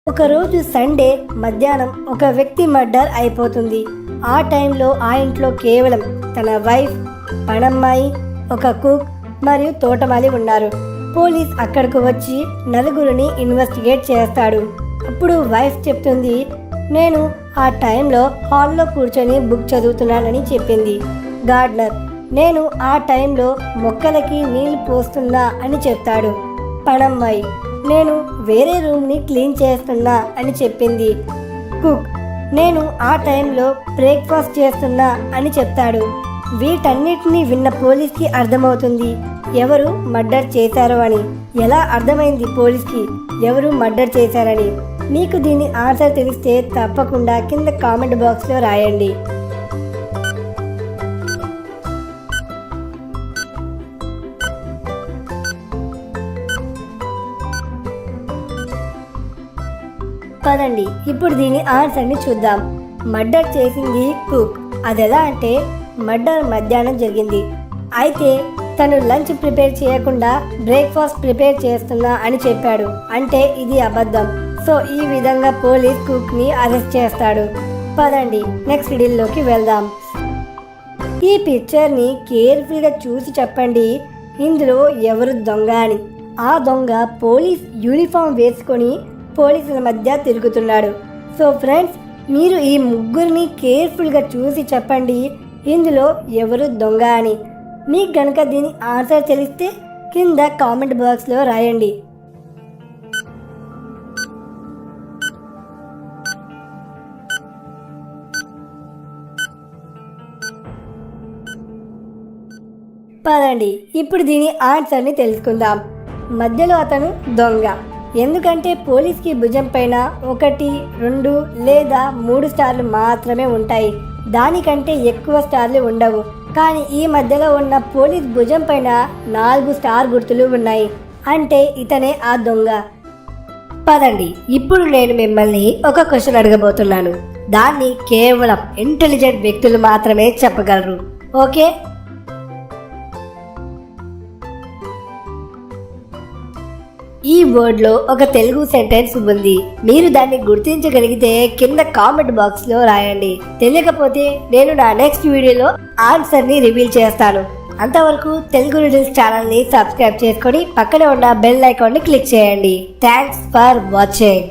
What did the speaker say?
ఒకరోజు సండే మధ్యాహ్నం ఒక వ్యక్తి మర్డర్ అయిపోతుంది. ఆ టైంలో ఆ ఇంట్లో కేవలం తన వైఫ్, పనమ్మాయి, ఒక కుక్ మరియు తోటమాలి ఉన్నారు. పోలీస్ అక్కడికి వచ్చి నలుగురిని ఇన్వెస్టిగేట్ చేస్తాడు. అప్పుడు వైఫ్ చెప్తుంది, నేను ఆ టైంలో హాల్లో కూర్చొని బుక్ చదువుతున్నానని చెప్పింది. గార్డనర్, నేను ఆ టైంలో మొక్కలకి నీళ్లు పోస్తున్నా అని చెప్తాడు. పనమ్మాయి, నేను వేరే రూమ్ని క్లీన్ చేస్తున్నా అని చెప్పింది. కుక్, నేను ఆ టైంలో బ్రేక్ఫాస్ట్ చేస్తున్నా అని చెప్తాడు. వీటన్నిటిని విన్న పోలీస్కి అర్థమవుతుంది ఎవరు మర్డర్ చేశారో అని. ఎలా అర్థమైంది పోలీస్కి ఎవరు మర్డర్ చేశారని? మీకు దీని ఆన్సర్ తెలిస్తే తప్పకుండా కింద కామెంట్ బాక్స్లో రాయండి. పదండి ఇప్పుడు దీని ఆన్సర్ని చూద్దాం. మర్డర్ చేసింది కుక్. అదెలా అంటే మర్డర్ మధ్యాహ్నం జరిగింది. అయితే తను లంచ్ ప్రిపేర్ చేయకుండా బ్రేక్ఫాస్ట్ ప్రిపేర్ చేస్తున్నా అని చెప్పాడు. అంటే ఇది అబద్ధం. సో ఈ విధంగా పోలీస్ కుక్ని అరెస్ట్ చేస్తాడు. పదండి నెక్స్ట్ డీల్లోకి వెళ్దాం. ఈ పిక్చర్ని కేర్ఫుల్గా చూసి చెప్పండి ఇందులో ఎవరు దొంగ అని. ఆ దొంగ పోలీస్ యూనిఫామ్ వేసుకొని పోలీసుల మధ్య తిరుగుతున్నాడు. సో ఫ్రెండ్స్, మీరు ఈ ముగ్గురిని కేర్ఫుల్గా చూసి చెప్పండి ఇందులో ఎవరు దొంగ అని. మీకు గనక దీని ఆన్సర్ తెలిస్తే కింద కామెంట్ బాక్స్లో రాయండి. పదండి ఇప్పుడు దీని ఆన్సర్ని తెలుసుకుందాం. మధ్యలో అతను దొంగ. ఎందుకంటే పోలీస్కి భుజం పైన 1, 2 లేదా 3 స్టార్లు మాత్రమే ఉంటాయి. దానికంటే ఎక్కువ స్టార్లు ఉండవు. కానీ ఈ మధ్యలో ఉన్న పోలీస్ భుజం పైన 4 స్టార్ గుర్తులు ఉన్నాయి. అంటే ఇతనే ఆ దొంగ. పదండి ఇప్పుడు నేను మిమ్మల్ని ఒక క్వశ్చన్ అడగబోతున్నాను. దాన్ని కేవలం ఇంటెలిజెంట్ వ్యక్తులు మాత్రమే చెప్పగలరు. ఓకే? ఈ వర్డ్లో ఒక తెలుగు సెంటెన్స్ ఉంది. మీరు దాన్ని గుర్తించగలిగితే కింద కామెంట్ బాక్స్లో రాయండి. తెలియకపోతే నేను నా నెక్స్ట్ వీడియోలో ఆన్సర్ని రివీల్ చేస్తాను. అంతవరకు తెలుగు రిడిల్స్ ఛానల్ని సబ్స్క్రైబ్ చేసుకొని పక్కనే ఉన్న బెల్ ఐకాన్ని క్లిక్ చేయండి. Thanks for watching.